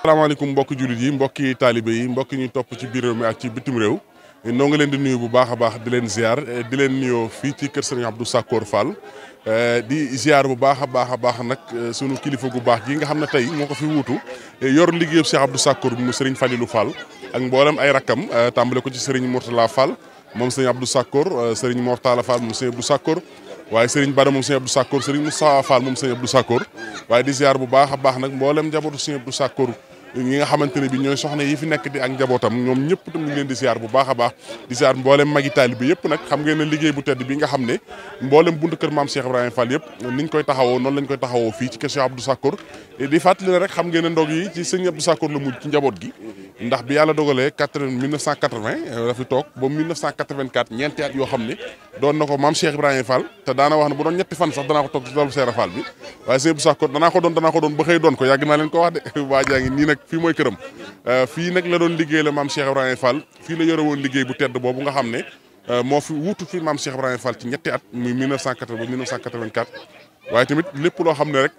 asalaamaaleykum mbokki jullit yi mbokki taalibe yi mbokki ñu topp ci biir réew mi ak ci bitim réew noo ngi leen di nuyu bu baax a baax di leen ziar di leen nuyoo fii ci kër Serigne Abdou Sakor Fall di ziar bu baax a baax nag sunu kilifa gu baax gi nga xam ne tey moo ko fi wuutu yor liggéeyu Cheikh Abdou Sakor bi mu Serigne Falilou Fall ak mboolem ay rakkam tàmbale ko ci Serigne Mourtala Fall moom Serigne Abdou Sakor Serigne Mortala Fall moom Serigne Abdou Sakor waaye Serigne Bada moom Serigne Abdou Sakor Serigne Moussa Fall moom Serigne Abdou Sakor waaye di ziar bu baax a baax nag mboolem njabootu Serigne Abdou Sakor ñi nga xamante ne bi ñooy soxna yi fi nekk di ak njabootam ñoom ñëpp tam ñu leen di ziar bu baax a baax di ziar mboolem magi taalibe bi yëpp nag xam ngeen ne liggéey bu tedd bi nga xam ne mboolem buntu kër maam Cheikh Ibrahima Fall yëpp niñ koy taxawoo noonu lañ koy taxawoo fii ci kër Cheikh Abdou Sakor di fàttali ne rek xam ngeen ne ndog yi ci sëñ Abdou Sakor la mujj ci njaboot gi ndax bi yàlla dogalee 1980 dafi toog ba 1984 ñeenti at yoo xam ne doon na ko maam Cheikh Ibrahima Fall te daana wax ne bu doon ñetti fan sax danaa ko toog ci toolu Cheikh Fall bi waaye sëñ Abdou Sakor danaa ko doon ba xëy doon ko yàgg naa leen ko wax de waa jaa ngi nii nag fii mooy këram fii nag la doon liggéey la maam Cheikh Ibrahima Fall fii la yore woon liggéey bu tedd boobu nga xam ne moo fi wuutu fi maam Cheikh Ibrahima Fall ci ñetti at muy 1980 ba 1984 waaye tamit lépp loo xam ne rek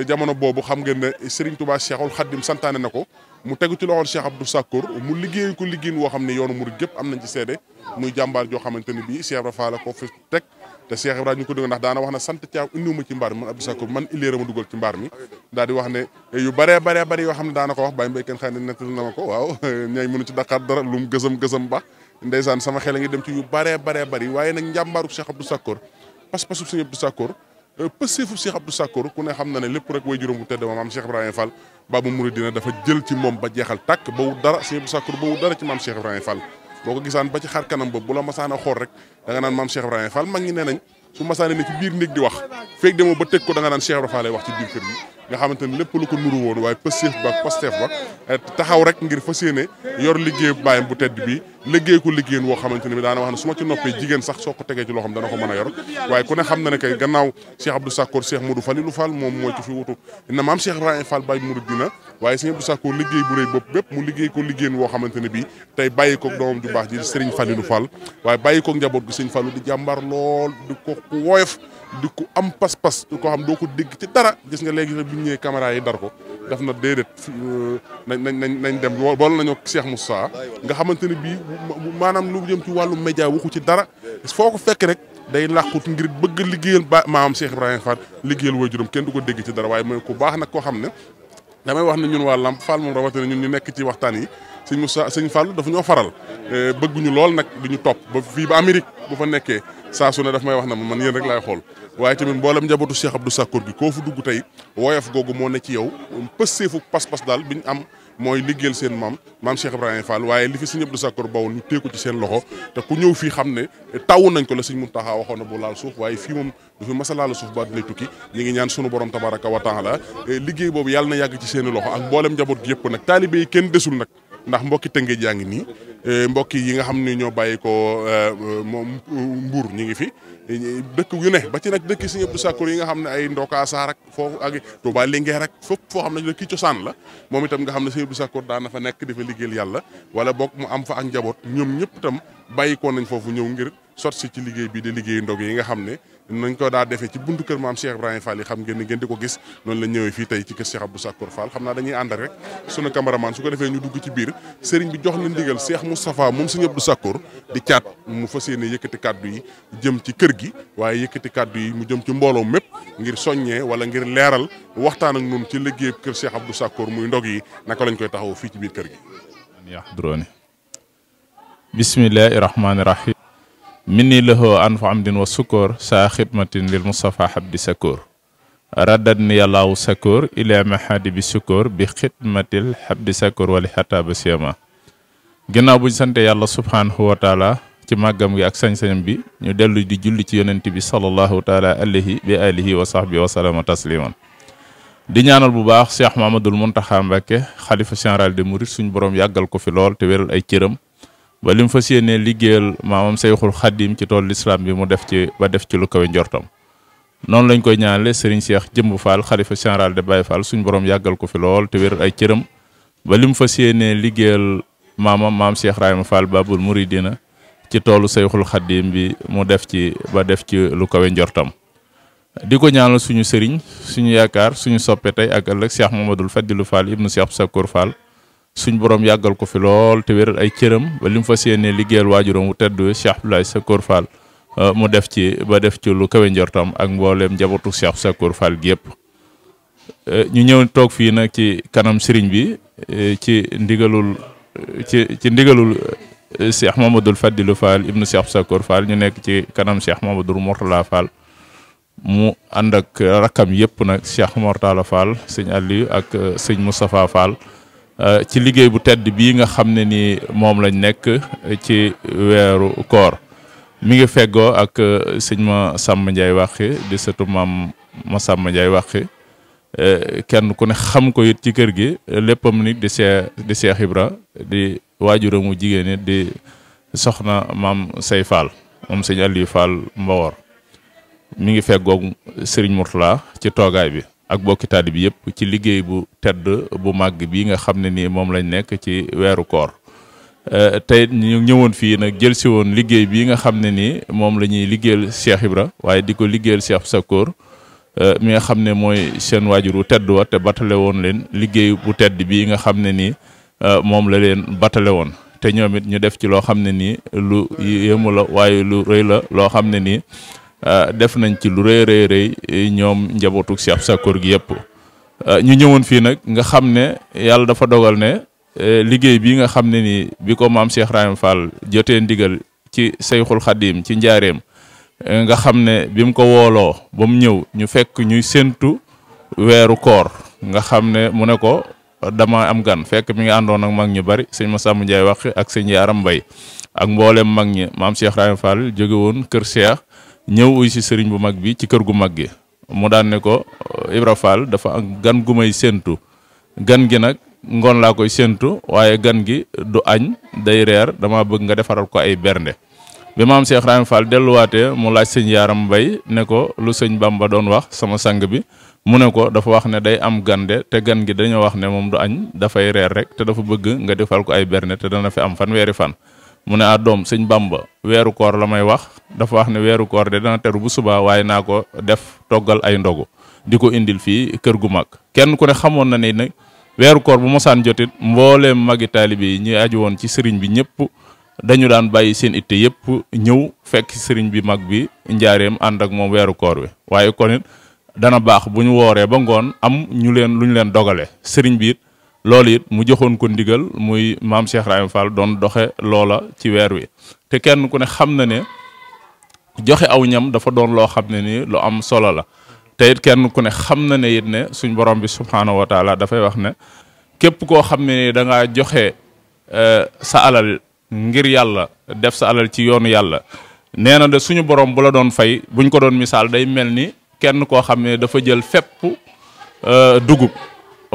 jamono boobu xam ngeen ne Serigne Touba Cheikhul Khadim santaane na ko mu tegu ci loxol Cheikh Abdou Sakor mu liggéey ko liggéeyin woo xam ne yoonu murid gépp am nañ ci seede muy jàmbaar joo xamante ne bii Cheikh Ibrahima Fall ko fi teg te Cheikh Ibrahima ñu ko dégg ndax daana wax ne sant Thiaw indiwuma ci mbaar mi man Abdou Sakor man illéera ma dugal ci mbaar mi daal di wax ne yu bëree bëri yoo xam ne daana ko wax bàyyi mbéy kenn xëy na nettal na ma ko waaw ñay mënu ci Dakar dara lu mu gësam ba ndeysaan sama xel a ngi dem ci yu bëree bëri waaye nag njàmbaaru Cheikh Abdou Sakor pas-pasu Serigne Abdou Sakor pësseefu Cheikh Abdou Sakor ku ne xam na ne lépp rek way juróom bu tedd ma maam Cheikh Ibrahima Fall Babou Mouridina dafa jël ci moom ba jeexal tàkk ba wut dara Serigne Abdou Sakor ba wut dara ci maam Cheikh Ibrahima Fall boo ko gisaan ba ci xar kanam boobu bu la masaan a xool rek da nga naan maam Cheikh Ibrahima Fall mag ñi nee nañ su masaane ne ci biir néeg di wax feeg demoo ba teg ko da nga naan Cheikh Ibrahima Fall lay wax ci biir kër gi nga xamante ne lépp lu ko nuru woon waaye pësseef ba pasteef ba taxaw rek ngir fas yéene yor liggéey bàyyam bu tedd bi liggéey ko liggéeyeen woo xamante ne bi daana wax ne su ma ci noppee jigéen sax soo ko tegee ci loo xam dana ko mën a yor waaye ku ne xam na ne kay gannaaw Cheikh Abdou Sakor Cheikh Modou Falilou Fall moom mooy ci fi wutu na maam Cheikh Ibrahima Fall Baye Mouridina waaye Serigne Abdou Sakor liggéey bu rëy bopp bépp mu liggéey ko liggéeyeen woo xamante ne bi tey bàyyi koog doomam ju baax ji Serigne Falilou Fall waaye bàyyi koog njaboot gi Serigne Fallou di jàmbaar lool di ko ku woyof di ko am pas-pas di ko xam doo ko dégg ci dara gis nga léegi bi ñu ñëwee caméra yi dar ko daf na déedéet nañ dem bool nañoo Cheikh Moussa nga xamante ne bii maanaam lu jëm ci wàllu média waxu ci dara foo ko fekk rek day làqut ngir bëgg liggéeyal ba maam Cheikh Ibrahima Fall liggéeyal waajuram kenn du ko dégg ci dara waaye mooy ku baax nag koo xam ne damay wax ne ñun waa Lamp Fall moom rawatina ñun ñu nekk ci waxtaan yi sëñ Moussa sëñ Fall dafa ñoo faral bëgguñu lool nag di ñu topp ba fii ba Amérique bu fa nekkee saa su ne daf may wax na man yéen rek laay xool waaye tamit mboolem njabootu Cheikh Abdou Sakor gi koo fu dugg tey woyof googu moo ne ci yow pësseefu pas-pas daal bi ñu am mooy liggéeyal seen maam Cheikh Ibrahima Fall waaye li fi sëñ Abdou Sakor bawoon ñu téeku ci seen loxo te ku ñëw fii xam ne taw nañ ko la sëñ Mountakha waxoon na bu laal suuf waaye fii moom du fi masa laal suuf ba dinay tukki ñi ngi ñaan sunu borom tabaraka wa taala liggéey boobu yàlla na yàgg ci seen loxo ak mboolem njaboot gi yëpp nag taalibe yi kenn desul nag ndax mbokki Tëngéej yaa ngi nii mbokk yi nga xam ne ñoo bàyyi ko moom Mbour ñu ngi fi dëkk yu ne ba ci nag dëkk Serigne Abdou Sakor yi nga xam ne ay Ndoka Sarr ak foofu ak Touba Linguère ak fépp foo xam ne kii cosaan la moom itam nga xam ne Serigne Abdou Sakor daan na fa nekk di fa liggéeyal yàlla wala boog mu am fa ak njaboot ñoom ñëpp itam bàyyi ko nañ foofu ñëw ngir sot si ci liggéey bi di liggéey ndog yi nga xam ne nañ ko daa defee ci buntu kër maam Cheikh Ibrahima Fall yi xam ngeen ni ngeen di ko gis noonu la ñëwee fii tey ci kër Cheikh Abdou Sakor Fall xam naa dañuy ànd rek sunu cameraman su ko defee ñu dugg ci biir sëriñ bi jox na ndigal Cheikh Moustapha moom Serigne Abdou Sakor di caat mu fas yéene yëkkati kàddu yi jëm ci kër gi waaye yëkkati kàddu yi mu jëm ci mbooloo mépp ngir soññee wala ngir leeral waxtaan ak ñun ci liggéey kër Cheikh Abdou Sakor muy ndog yi naka lañ koy taxaw fii ci biir kër gi yahduruni bismillahi rahmani rahim minni lahu anfa amdin wa sukkoor saa xidmatin lil Moustapha Abdi Sakor raddadni yàllaawu sakoor ila mahadi bi sukoor bi xidmatil habdi sakoor wali xataa ba siyama. ginnaaw buñ sante yàlla subhaanahu wa taala ci màggam gi ak sañ-sañam bi ñu dellu di julli ci yonent bi sallallahu taala alayhi bi alihi wa sahbi wa salama tasliman. di ñaanal bu baax Cheikh Mamadul Muntaxa Mbàkke xalifa général des mourides suñ borom yàggal ko fi lool te wéral ay cëram ba lim fas yéenee liggéeyal maamam Seyxul Xaddim ci tool l'islam bi mu def ci lu kawe njortam. noonu lañ koy ñaanale Serigne Cheikh Jëmb Fall xalifa général de Baye Fall suñ borom yàggal ko fi lool te wéral ay cëram ba lim fas yéenee liggéeyal maam Cheikh Rahima Fall Babul Mouridina ci toolu Seyxul Xaddim bi mu def ci lu kawe njortam. di ko ñaanal suñu sëriñ suñu yaakaar suñu soppe tey ak ëllëg Cheikh Mamadou Fadilou Fall ibnu Cheikh Sakoor Fall suñ borom yàggal ko fi lool te wéral ay cëram ba li mu fas yéenee liggéeyal waajuram wu tedd Cheikh Abdoulaye Sakoor Fall mu def ci lu kawe njortam ak mbooleem njabootu Cheikh Sakoor Fall gi yëpp. ñu ñëw toog fii nag ci kanam sëriñ bi ci ndigalul Cheikh Mamadou Fadilou Fall ibnu Cheikh Sakoor Fall ñu nekk ci kanam Cheikh Mamadou Mourtala Fall mu ànd ak rakkam yëpp nag Cheikh Mortala Fall sëñ Aliou ak sëñ Moustapha Fall ci liggéey bu tedd bii nga xam ne ni moom lañ nekk ci weeru koor mi ngi feggoo ak sëñ Massamba Ndiaye Waxi di sëtu maam Massamba Ndiaye Waxi kenn ku ne xam ko it ci kër gi léppam nit di Cheikh Ibra di waajuramu jigéen it di soxna maam Say Fall moom sëñ Aliou Fall Mbawor mi ngi feggoog Serigne Mourtala ci toogaay bi ak bokki taalibe bi yëpp ci liggéey bu tedd bu màgg bi nga xam ne nii moom lañ nekk ci weeru koor tey ñu ñëwoon fii nag jël si woon liggéey bi nga xam ne nii moom la ñuy liggéeyal Cheikh Ibra waaye di ko liggéeyal Cheikh Sakoor mi nga xam ne mooy seen waajur wu tedd wa te batale woon leen liggéey bu tedd bii nga xam ne nii moom la leen batale woon te ñoom it ñu def ci loo xam ne nii lu yéemu la waaye lu rëy la loo xam ne nii def nañ ci lu rëy ñoom njabootu Cheikh Sakoor gi yëpp ñu ñëwoon fii nag nga xam ne yàlla dafa dogal ne liggéey bi nga xam ne nii bi ko maam Cheikh Rahim Fall jotee ndigal ci Seyxul Xaddim ci njaareem nga xam ne bi mu ko wooloo ba mu ñëw ñu fekk ñuy séntu weeru koor nga xam ne mu ne ko dama am gan fekk mi ngi àndoon ak mag ñu bari sëñ Massamba Ndiaye Waxi ak sëñ Yaram Mbay ak mboolem mag ñi maam Cheikh Rahim Fall jóge woon kër Cheikh ñëw uy si sëriñ bu mag bi ci kër gu mag gi mu daan ne ko Ibra Fall dafa am gan gu may séntu gan gi nag ngoon laa koy séntu waaye gan gi du añ day reer dama bëgg nga defaral ko ay bernde bi maam Cheikh Rahim Fall delluwaatee mu laaj sëñ Yaram Mbay ne ko lu sëñ Bamba doon wax sama sang bi mu ne ko dafa wax ne day am gande te gan gi dañoo wax ne moom du añ dafay reer rek te dafa bëgg nga defal ko ay bernde te dana fi am fanweeri fan mu ne doom sëñ Bamba weeru koor la may wax dafa wax ne weeru koor de dana teru bu subaa waaye naa ko def toggal ay ndogu di ko indil fii kër gu mag kenn ku ne xamoon na ne nag weeru koor bu mosaan jotit mbooleem magi taalibe yi ñi aju woon ci sëriñ bi ñëpp dañu daan bàyyi seen itte yëpp ñëw fekk sëriñ bi mag bi njaareem ànd ak moom weeru koor wi waaye kon it dana baax bu ñu wooree ba ngoon am lu ñu leen dogale sëriñ bi it loolu it mu joxoon ko ndigal muy maam Cheikh Rahim Fall doon doxe loola ci weer wi te kenn ku ne xam na ne joxe aw ñam dafa doon loo xam ne ni lu am solo la te it kenn ku ne xam na ne it ne suñ borom bi subhaanahu wa taala dafay wax ne képp koo xam ne da ngaa joxe sa alal ngir yàlla def sa alal ci yoonu yàlla nee na de suñu borom bu la doon fay buñ ko doon misaal day mel ni kenn koo xam ne dafa jël fépp dugub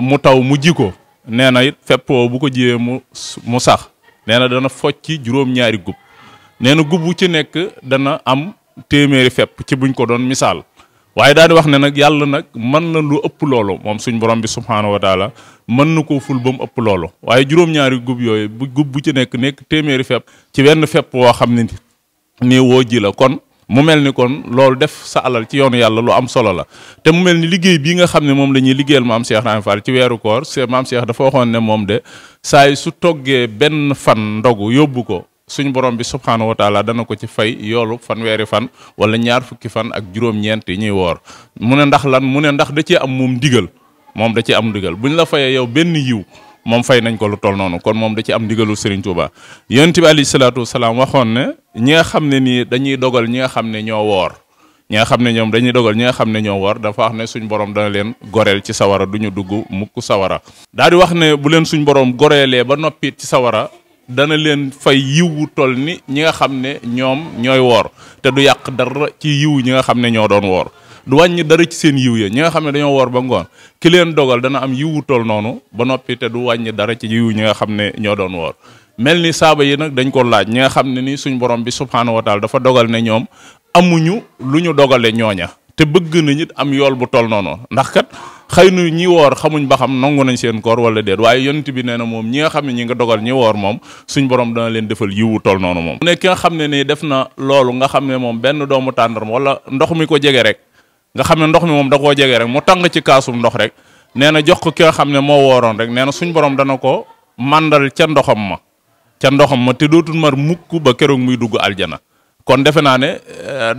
mu taw mu ji ko nee na it fépp bu ko jiyee mu sax nee na dana focc ci juróom-ñaari gub nee na gub bu ci nekk dana am téeméeri fépp ci buñ ko doon misaal waaye daal di wax ne nag yàlla nag mën na lu ëpp loolu moom suñ borom bi subhaanahu wa taala mën na koo ful ba mu ëpp loolu waaye juróom-ñaari gub yooyu gub bu ci nekk téeméeri fépp ci wenn fépp woo xam ne ni woo ji la kon mu mel ni kon loolu def sa alal ci yoonu yàlla lu am solo la te mu mel ni liggéey bii nga xam ne moom la ñuy liggéeyal maam Cheikh Rahim Fall ci weeru koor maam Cheikh dafa waxoon ne moom de saa yi su toggee benn fan ndogu yóbbu ko suñu borom bi subhaanahu wa taala dana ko ci fay yoolu fanweeri fan wala ñaar fukki fan ak juróom-ñeent yi ñuy woor mu ne ndax lan mu ne ndax da cee am moom ndigal moom da ci am ndigal buñ la fayee yow benn yiw moom fay nañ ko lu toll noonu kon moom da ci am ndigalul Serigne Touba yonent bi alayhi salaatu wasalaam waxoon ne ñi nga xam ne nii dañuy dogal ñi nga xam ne ñoo woor ñi nga xam ne ñoom dañuy dogal ñi nga xam ne ñoo woor dafa wax ne suñ borom dana leen goreel ci sawara du ñu dugg mukk sawara daal di wax ne bu leen suñ borom goreelee ba noppi ci sawara dana leen fay yiw wu toll ni ñi nga xam ne ñoom ñooy woor te du yàq dara ci yiw ñi nga xam ne ñoo doon woor du wàññi dara ci seen yiw ya ñi nga xam ne dañoo woor ba ngoon ki leen dogal dana am yiw wu toll noonu ba noppi te du wàññi dara ci yiw ñi nga xam ne ñoo doon woor mel ni saaba yi nag dañ ko laaj ñi nga xam ne ni suñ borom bi subhaanahu wa taala dafa dogal ne ñoom amuñu lu ñu dogale ñooña te bëgg na nit am yool bu toll noonu ndax kat xëy na ñi woor xamuñ ba xam nangu nañ seen koor wala déet waaye yonent bi nee na moom ñi nga xam ne ñi nga dogal ñi woor moom suñ borom dana leen defal yiwu toll noonu moom. mu ne ki nga xam ne nii def na loolu nga xam ne moom benn doomu tàndarma wala ndox mi ko jege rek nga xam ne ndox mi moom da koo jege rek mu tàng ci kaasum ndox rek nee na jox ko ki nga xam ne moo wooroon rek nee na suñ borom dana ko màndal ca ndoxam ma te dootul mar mukk ba keroog muy dugg aljana kon defe naa ne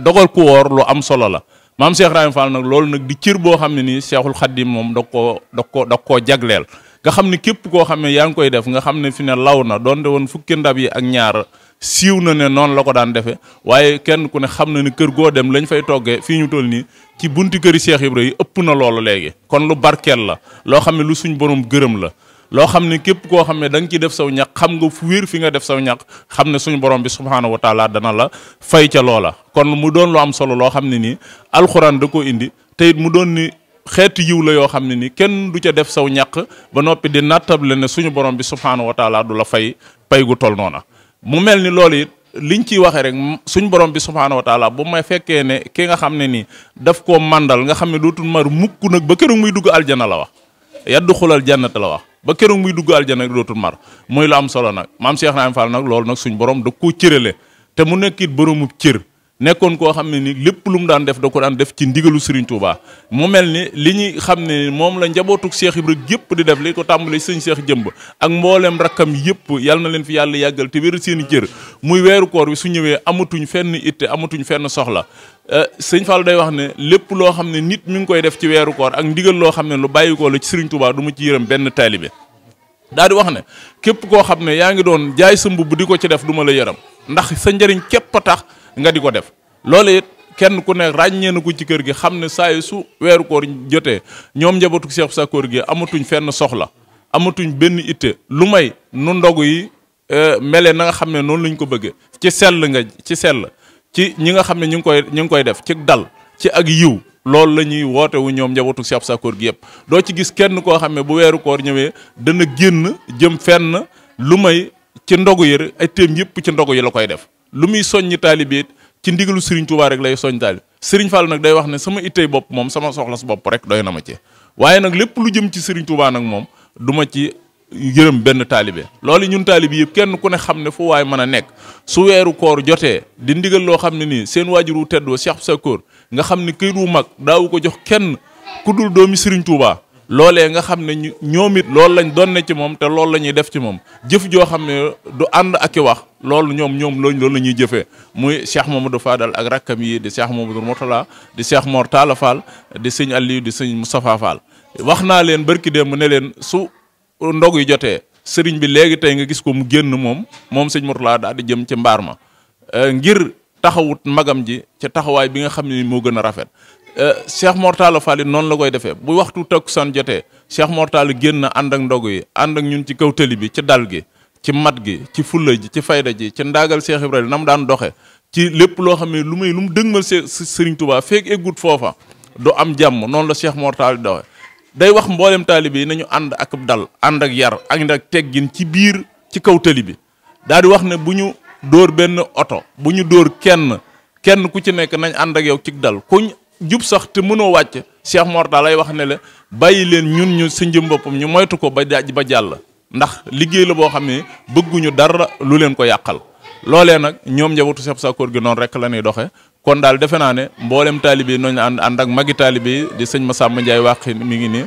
dogal ku woor lu am solo la. maam Cheikh Ibrahima Fall nag loolu nag di cër boo xam ne nii Cheikhul Khadim moom da koo jagleel nga xam ne képp koo xam ne yaa ngi koy def nga xam ne fi ne law na doonte woon fukki ndab yi ak ñaar siiw na ne noonu la ko daan defee waaye kenn ku ne xam na ne kër goo dem lañ fay toggee fii ñu toll nii ci bunti këri Cheikh Ibra yi ëpp na loolu léegi kon lu barkeel la loo xam ne lu suñ borom gërëm la loo xam ne képp koo xam ne da nga ciy def saw ñaq xam nga fu wér fi nga def saw ñaq xam ne suñu borom bi subhaanahu wa taala dana la fay ca loola kon mu doon lu am solo loo xam ne nii alxuraan da ko indi te it mu doon ni xeetu yiw la yoo xam ne nii kenn du ca def saw ñaq ba noppi di nattable ne suñu borom bi subhaanahu wa taala du la fay gu tol noona mu mel ni loolu it liñ ciy waxee rek suñ borom bi subhaanahu wa taala bu may fekkee ne ki nga xam ne nii daf koo màndal nga xam ne dootul mar mukk nag ba keroog muy dugg aljana la wax yaddu xulal jannata la wax ba keroog muy dugg aljana rek dootul mar muy lu am solo nag maam Cheikh Ibrahima Fall nag loolu nag suñ borom da koo cërale te mu nekk it boromub cër nekkoon koo xam ne ni lépp lu mu daan def da ko daan def ci ndigalu Serigne Touba mu mel ni li ñuy xam ne moom la njabootug Cheikh Ibra yëpp di def li ko tàmbali sëñ Cheikh Jëmb ak mboolem rakkam yëpp yal na leen fi yàlla yàggal te wéral seen i cër muy weeru koor bi su ñëwee amatuñ fenn itte amatuñ fenn soxla sëñ Fall day wax ne lépp loo xam ne nit mi ngi koy def ci weeru koor ak ndigal loo xam ne lu bàyyi ko la ci Serigne Touba du ma ci yërëm benn taalibe daal di wax ne képp koo xam ne yaa ngi doon jaay sa mbubb di ko ci def du ma la yërëm ndax sa njëriñ képp a tax nga di ko def loolu it kenn ku ne ràññee na ko ci kër gi xam ne saa yu su weeru koor jotee ñoom njabootu Cheikh Sakkoor gi amatuñ fenn soxla amatuñ benn itte lu may nu ndogu yi mele na nga xam ne noonu lañ ko bëggee ci sell ci ñi nga xam ne ñu ngi koy def ci dal ci ak yiw loolu la ñuy woote wu ñoom njabootu Cheikh Sakkoor gi yëpp doo ci gis kenn koo xam ne bu weeru koor ñëwee dana génn jëm fenn lu may ci ndogu yi ay téem yëpp ci ndogu yi la koy def lu muy soññi taalibe ci ndigalu Serigne Touba rek lay soñ taali Serigne Fall nag day wax ne sama ittey bopp moom sama soxla su bopp rek doy na ma ci waaye nag lépp lu jëm ci Serigne Touba nag moom du ma ci yërëm benn taalibe loolu ñun taalibe yëpp kenn ku ne xam ne fu waay mën a nekk su weeru koor jotee di ndigal loo xam ne nii seen waajur wu teddoo Cheikh Sakkoor nga xam ne këyit wu mag daawu ko jox kenn ku dul doomi Serigne Touba loolee nga xam ne ñoom it loolu lañ doon ne ci moom te loolu la ñuy def ci moom jëf joo xam ne du ànd ak i wax loolu ñoom loolu la ñuy jëfee muy Cheikh Mamadou Fadal ak rakkam yi di Cheikh Mamadou Mourtala di Cheikh Mor Talla Fall di sëñ Aliou di sëñ Moustapha Fall wax naa leen barki démb ne leen su ndog yi jotee sëriñ bi léegi tey nga gis ko mu génn moom sëñ Mourtala daal di jëm ci mbaar ma ngir taxawut magam ji ci taxawaay bi nga xam ne moo gën a rafet Cheikh Mor Talla Fall noonu la koy defee bu waxtu takkusaan jotee Cheikh Mor Talla génn ànd ak ndog yi ànd ak ñun ci kaw tëli bi ci dal gi ci mat gi ci fulla ji ci fayda ji ci ndaagal Cheikh Ibrahima na mu daan doxe ci lépp loo xam ne lu mu dëgmal Serigne Touba feeg eggut foofa du am jàmm noonu la Cheikh Mor Talla di doxe day wax mboolem taalibe yi nañu ànd ak dal ànd ak yar ànd ak teggin ci biir ci kaw tëli bi daal di wax ne bu ñu dóor benn oto bu ñu dóor kenn ku ci nekk nañ ànd ak yow ci dal kuñ jub sax te mënoo wàcc Cheikh Mor Talla lay wax ne la bàyyi leen ñu sa njëm boppam ñu moytu ko ba jàll ndax liggéey la boo xam ne bëgguñu dara lu leen ko yàqal loolee nag ñoom njabootu Cheikh Sakkoor gi noonu rek la ñuy doxee kon daal defe naa ne mboolem taalibe yi nooñu ànd ak magi taalibe yi di sëñ Massamba Ndiaye wàqi mi ngi nii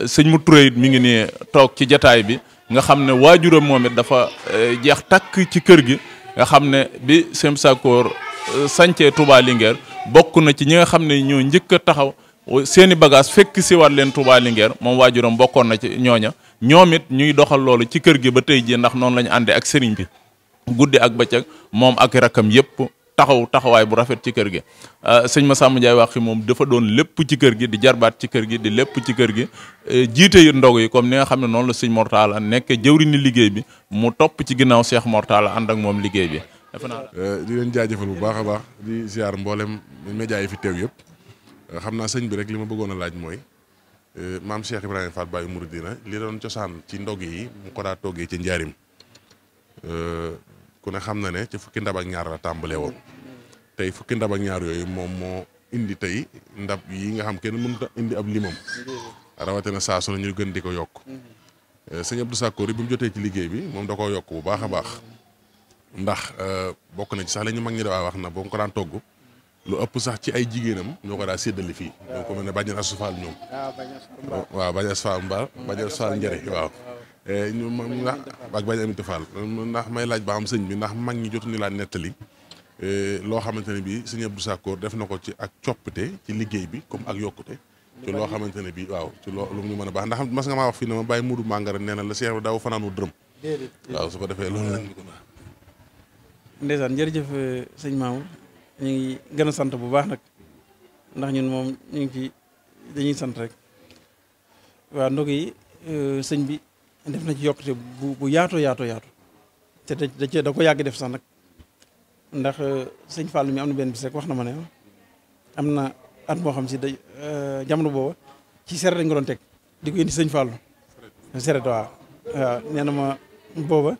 sëñ mu Touré mi ngi nii toog ci jataay bi nga xam ne waajuram moom it dafa jeex takk ci kër gi nga xam ne bi Cheikh Sakkoor sancee Touba Linguère bokk na ci ñi nga xam ne ñoo njëkk a taxaw seeni bagage fekk si waat leen Touba Linguère moom waajuram bokkoon na ci ñooña ñoom it ñuy doxal loolu ci kër gi ba tey jii ndax noonu la ñu àndee ak sëriñ bi guddi ak bëccëg moom ak rakkam yëpp taxawaay bu rafet ci kër gi. sëñ Massamba Ndiaye Wakhi moom dafa doon lépp ci kër gi di jarbaat ci kër gi di lépp ci kër gi jiite yi ndog yi comme ni nga xam ne noonu la sëñ Mortala nekk jëwriñu liggéey bi mu topp ci ginnaaw Cheikh Mortala ànd ak moom liggéey bi. di leen jaajëfal bu baax a baax di ziar mboolem média yi fi teew yëpp xam naa sëñ bi rek li ma bëggoon a laaj mooy maam Cheikh Ibrahima Fall Baye Mouridina li doon cosaan ci ndog yi mu ko daa toggee ci njaarim ku ne xam na ne ci fukki ndab ak ñaar la tàmbalee woon tey fukki ndab ak ñaar yooyu moom moo indi tey ndab yi nga xam kenn mënut a indi ab limam rawatina saa su ne ñu gën di ko yokk sëñ Abdou Sakkoor bi mu jotee ci liggéey bi moom da koo yokk bu baax a baax ndax bokk na ci sax la ñu mag ñi daa wax na boo ko daan togg lu ëpp sax ci ay jigéenam ñoo ko daa séddale fii ñoo ko mel ne bàjjen asufaal ñoom waaw bàjjen asufaal mbaal bàjjen asufaal njëre waaw ñu ndax ak bàjjen amiti faal ndax may laaj ba xam sëñ bi ndax mag ñi jotuñu laa nettali loo xamante ne bii sëñ Abdou Sakkoor def na ko ci ak coppite ci liggéey bi comme ak yokkute ci loo xamante ne bii waaw ci loo lu ñu mën a baax ndax mas nga maa wax fii ne ma bàyyi Muudu Màngara nee na la Cheikh bi daaw fanaanu dërëm waaw su ko defee loolu lañ ko ndeysaan jërëjëf sëñ Mamour ñu ngi gën a sant bu baax nag ndax ñun moom ñu ngi ci dañuy sant rek waaw ndog yi sëñ bi def na ci yokkute bu yaatoo te da ko yàgg def sax nag ndax sëñ Fall mi am na benn bis rek wax na ma ne am na at moo xam si day jamono booba ci seret dañ ko doon teg di ko indi sëñ Fall seret waaw nee na ma booba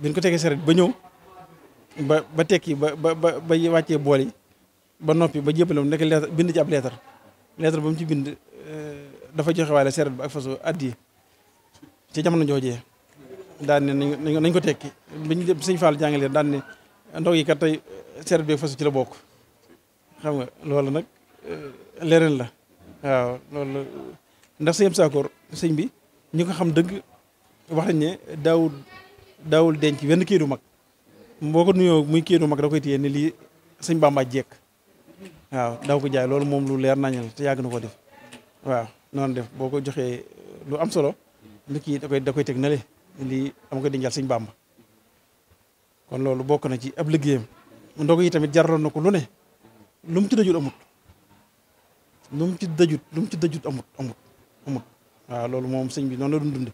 bi ñu ko tegee seret ba ñëw ba tekki ba wàccee bool yi ba noppi ba jébbale mu nekk lettre bind ci ab lettre ba mu ci bind dafa joxe waale seret ba ak façon addi ci jamono joojee daan ne nañ ko tekki biñu sëñ Fall jàngale daan ne ndog yi kat tey seret bi ak façon ci la bokk xam nga loolu nag leneen la waaw loolu ndax sëñ Sakkoor sëñ bi ñu ko xam dëgg wax nañ ne daawul denc wenn kii du mag boo ko nuyoo muy kii du mag da koy téye ne lii sëñ Bamba jekk waaw daaw ko jaay loolu moom lu leer nañal te yàgg na ko def waaw noonu def boo ko joxee lu am solo lu kii da koy teg na le lii dama koy dencal sëñ Bamba kon loolu bokk na ci ab liggéeyam ndog yi tamit jaraloon na ko lu ne lu mu ci dajut amut lu mu ci dajut amut waaw loolu moom sëñ bi noonu la doon dunde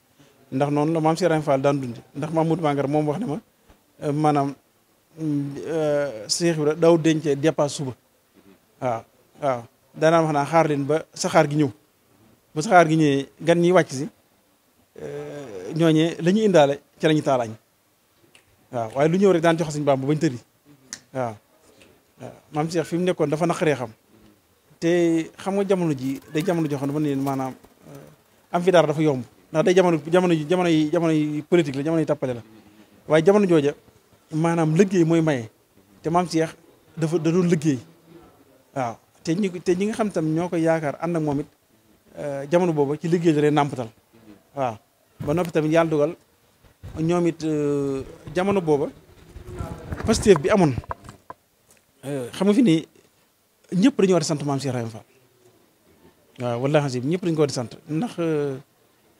ndax noonu la maam Cheikh Ibrahima Fall daan dunde ndax Mamadou Mangara moom wax ne ma maanaam Cheikh Ibra daaw dencee dépasse suba waaw daanaa wax naa xaar leen ba saxaar gi ñëw ba saxaar gi ñëwee gan ñi wàcc si ñooñee la ñuy indaale ci la ñu taal añ waaw waaye lu ñëw rek daan jox Sëñ Bamba bañ tëri waaw maam Cheikh fi mu nekkoon dafa naqaree xam te xam nga jamono ji day jamono joo xam ne dafa ne maanaam am fi dara dafa yomb ndax day jamono yi politique la jamono yi tappale la waaye jamono jooja maanaam liggéey mooy maye te maam Cheikh da doon liggéey waaw te ñi nga xam tam ñoo koy yaakaar ànd ak moom it jamono booba ci liggéey la leen nàmpatal waaw ba noppi tamit yàlla dogal ñoom it jamono booba Pastef bi amoon xam nga fi ni ñëpp dañu war a sant maam Cheikh Ibrahima Fall waaw wallaahi xasib ñëpp dañu ko war a sant ndax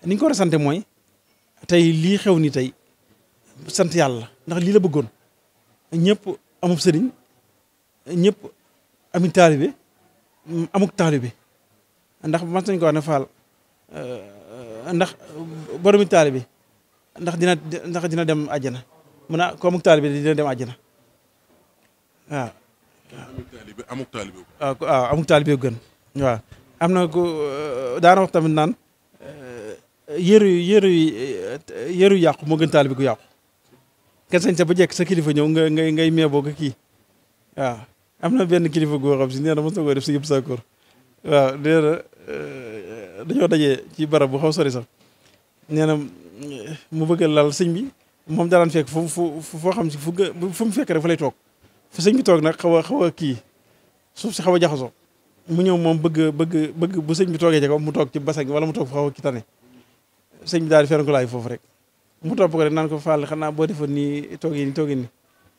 ni ñu ko war a sante mooy tey lii xew ni tey sant yàlla ndax lii la bëggoon ñëpp amub sëriñ ñëpp ami taalibe amuk taalibe ndax mas nañ ko wax ne Fall ndax boromi taalibe ndax dina dem àjjana mu ne ko amuk taalibe dina dem àjjana waaw waaw amuk taalibe gën waaw am na ko daana wax tamit naan yëru yàqu moo gën taalibe gu yàqu kenn sañ sa ba jekk sa kilifa ñëw ngay meeboo ko kii waaw am na benn kilifa goo xam si nee na mos na koo def si yëpp Sakkoor waaw nee na dañoo dajee ci barab bu xaw sori sax nee na mu bëgg lal sëñ bi moom daan fekk foo xam si fu mu fekk rek fa lay toog fa sëñ bi toog nag xaw a kii suuf si xaw a jaxasoo mu ñëw moom bëgg bu sëñ bi toogee ca kaw mu toog ci basang wala mu toog fa xaw a ki tane sëñ bi daal di feranko laay foofu rek mu topp ko rek naan ko Fall xanaa boo defoon nii toogee nii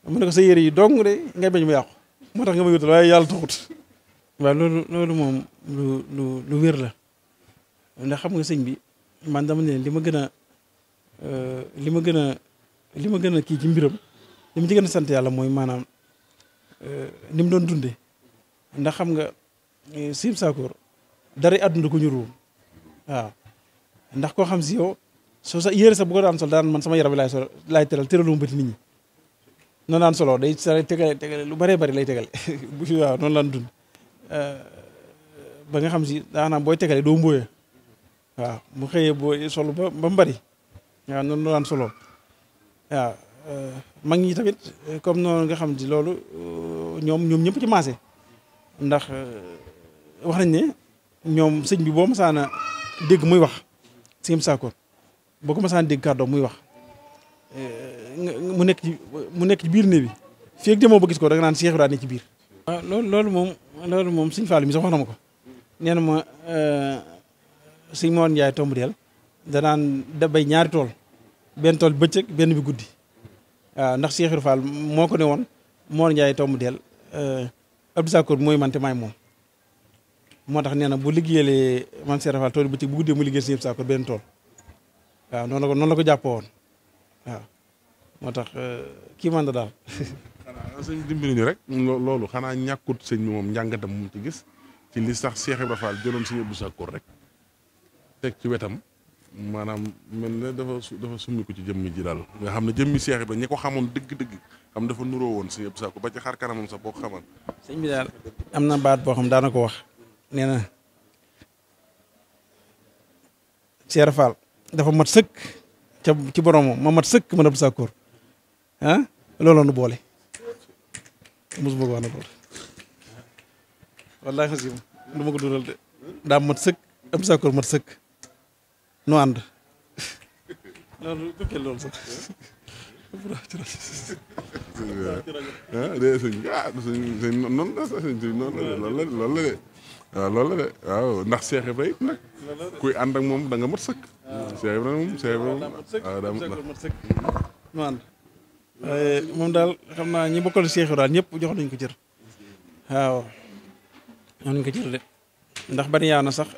mu ne ko sa yére yi dong de ngay bañ mu yàqu moo tax nga may wutal waaye yàlla taxut waaw loolu moom lu wér la ndax xam nga sëñ bi man dama ne li ma gën a kii ci mbiram li ma ci gën a sant yàlla mooy maanaam ni mu doon dundee ndax xam nga Sëñ Sakkoor dara àdduna ko ñuru waaw ndax koo xam si yow soo sa yére sax bu ko daan sol daan man sama yaram laay teral teralu mu bëti nit ñi noonu daan solo day sa tegale lu bëree bëri lay tegale bu waaw noonu laan dund ba nga xam si daanaka booy tegale doo mbóoya waaw bu xëyee boo solo ba mu bëri waaw noonu daan solo waaw mag ñi tamit comme noonu nga xam si loolu ñoom ñëpp ci maase ndax wax nañ ne ñoom sëñ bi boo masaana dégg muy wax Sëñ Sakkoor boo ko masaana dégg kàddoom muy wax mu nekk ci biir ne bi fii ak demoo ba gis ko da nga naan Cheikh Ibrahima ne ci biir. waaw loolu moom Sëñ Fallu mi sax wax na ma ko nee na ma Sëñ Mor Ndiaye tomb deel danaan da bay ñaari tool benn tool bëccëg benn bi guddi waaw ndax Cheikh Ibrahima Fall moo ko ne woon Mor Ndiaye tomb deel Abdou Sakkoor bi mooy man te maay moom moo tax nee na bu liggéeyalee man Cheikh Ibrahima Fall tool bëccëg bu guddee mu liggéeyal Sëñ Sakkoor benn tool waaw noonu la ko jàppoo woon waaw moo tax kii man daal. xanaa sëñ dimbali ñu rek loolu xanaa ñàkkut sëñ bi moom njàngatam mu ci gis ci li sax Cheikh Ibrahima Fall jëloon Sëñ Abdou Sakkoor rek teg ci wetam maanaam mel ne dafa summi ko ci jëmmi ji daal nga xam ne jëmmi Cheikh Ibrahima ñi ko xamoon dëgg-dëgg xam dafa nuroo woon Sëñ Abdou Sakkoor ba ci xar kanamam sax boo ko xamal. sëñ bi daal am na baat boo xam daana ko wax nee na Cheikh Fall dafa mat sëkk ci boromam ma mat sëkk man Abdou Sakkoor ah looloo nu boole mosuma ko wax na loolu wallaahi xasim du ma ko dural de daa mat sëkk Abdou Sakkoor mat sëkk nu ànd loolu tukkee loolu sax loolu la de waaw loolu la de waaw ndax Cheikh Ibrahima nag kuy ànd ak moom da nga mat sëkk. Cheikh Ibrahima waaw daa mat sëkk nu ànd waaye moom daal xam naa ñi bokkal Cheikh Ibrahima daal ñëpp jox nañ ko cër waaw jox nañ ko cër de ndax bari yaa na sax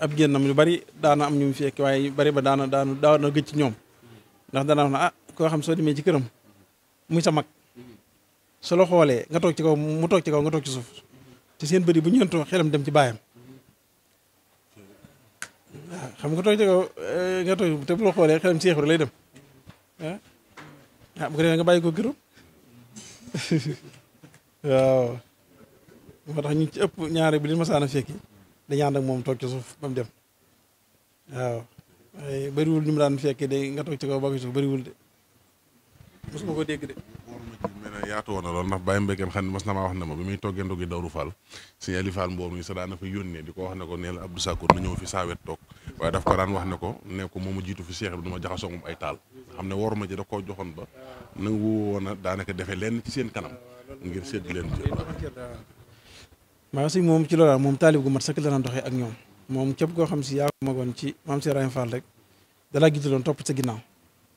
ab génnam lu bari daana am ñu mu fekk waaye bari ba daana gëj ci ñoom ndax dana wax na koo xam soo demee ci këram muy sa mag soo la xoolee nga toog ci kaw mu toog ci kaw nga toog ci suuf te seen bëri bu ñeentoo xelam dem ci baayam waaw xam nga toog ci kaw nga toog te bu la xoolee xelam Cheikh Ibrahima lay dem bu ko defee nga bàyyi ko këram waaw moo tax ñu ci ëpp ñaare bi li ma saana fekki dañu ànd ak moom toog ci suuf ba mu dem waaw waaye bëriwul ñu mu daan fekkee de nga toog ci kaw ba ko suuf bëriwul de mosuma ko dégg de. mel na yaatu woon na lool ndax Baye Mbéguène xam ne mas na maa wax ne ma bi muy toggee ndogi Dawru Fall Sëñ Ali Fall mboobu mi sa daan na fa yónnee di ko wax ne ko neel Abdou Sakkoor na ñëw fi saa wet toog waaye daf ko daan wax ne ko moomu jiitu fi Cheikh bi du ma jaxasoo moom ay taal xam ne waru ma ji da koo joxoon ba nangu woon a daanaka defee lenn ci seen kanam ngir sédd leen ci waaw si moom ci loolu moom taalib gu mat sëkk la daan doxee ak ñoom moom képp koo xam si yaa ko magoon ci maam Cheikh Ibrahima Fall rek dalaa gitaloon topp sa ginnaaw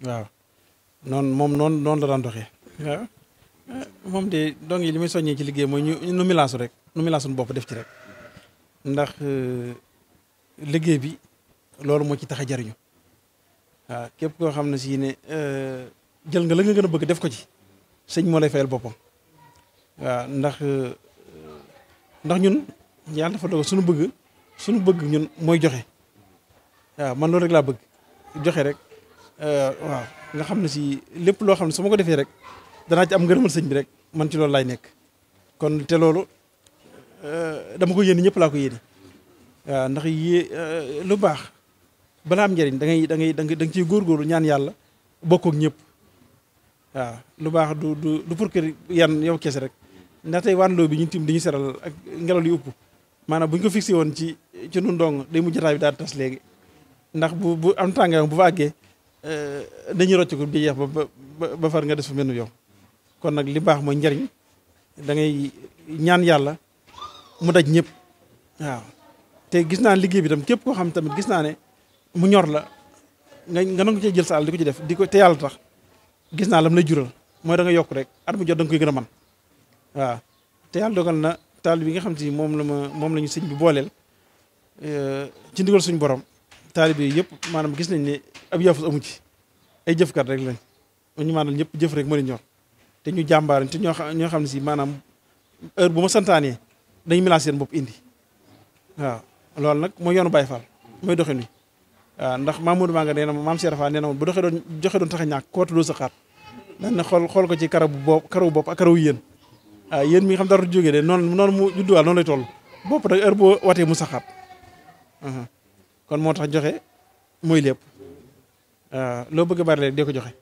waaw noonu la daan doxee waaw moom de donc li muy soññee ci liggéey mooy nu milaasu rek nu milaasu bopp def ci rek ndax liggéey bi loolu moo ci tax a jariñu waaw képp koo xam ne si ne jël nga la nga gën a bëgg def ko ci sëñ moo lay fayal boppam waaw ndax ñun yàlla dafa dogal suñu bëgg ñun mooy joxe waaw man loolu rek laa bëgg joxe rek waaw nga xam ne si lépp loo xam ne su ma ko defee rek danaa ci am ngërëmal sëñ bi rek man ci loolu laay nekk kon te loolu dama ko yéene ñëpp laa ko yéene waaw ndax lu baax balaa am njëriñ da nga ciy góorgóorlu ñaan yàlla bokk ak ñëpp waaw lu baax du pour que yan yow kese rek ndax tey wàlloo bi ñu tim dañuy seral ak ngelaw li upp maanaam bu ñu ko fixé woon ci nun dong day mujj jotaay bi daal tas léegi ndax bu am tàngaay bu fa àggee dañuy rocc ko bi yeex ba far nga des fa mel ni yow kon nag li baax mooy njariñ da ngay ñaan yàlla mu daj ñëpp waaw te gis naa liggéey bi tam képp koo xam tamit gis naa ne mu ñor la nga nangu cee jël sa àll di ko ci def di ko te yàlla tax gis naa lam lay jural mooy da nga yokk rek at mu jot da nga koy gën a man waaw te yàlla dogal na taal bi nga xam te moom la ñu sëñ bi booleel ci ndigal suñu borom taalibe yi yëpp maanaam gis nañ ne ab yaafus amu ci ay jëfkat rek lañ ñu maanaam ñëpp jëf rek moo leen ñor te ñu jàmbaar te ñoo xam ne si maanaam heure bu ma santaanee dañu milaas seen bopp indi waaw loolu nag mooy yoonu Baye Fall mooy doxin wi waaw ndax Mamadou Manga nee na maam Cheikh Fall nee na bu doxee doon joxe doon tax a ñàkk kootu doo sa xaar dañ ne xool ko ci karaw bopp ak karaw yéen waaw yéen mi nga xam dara du jógee de noonu mu judduwaal noonu lay toll bopp nag heure boo watee mu saxaat kon moo tax joxe mooy lépp waaw loo bëgg a bari rek dee ko joxe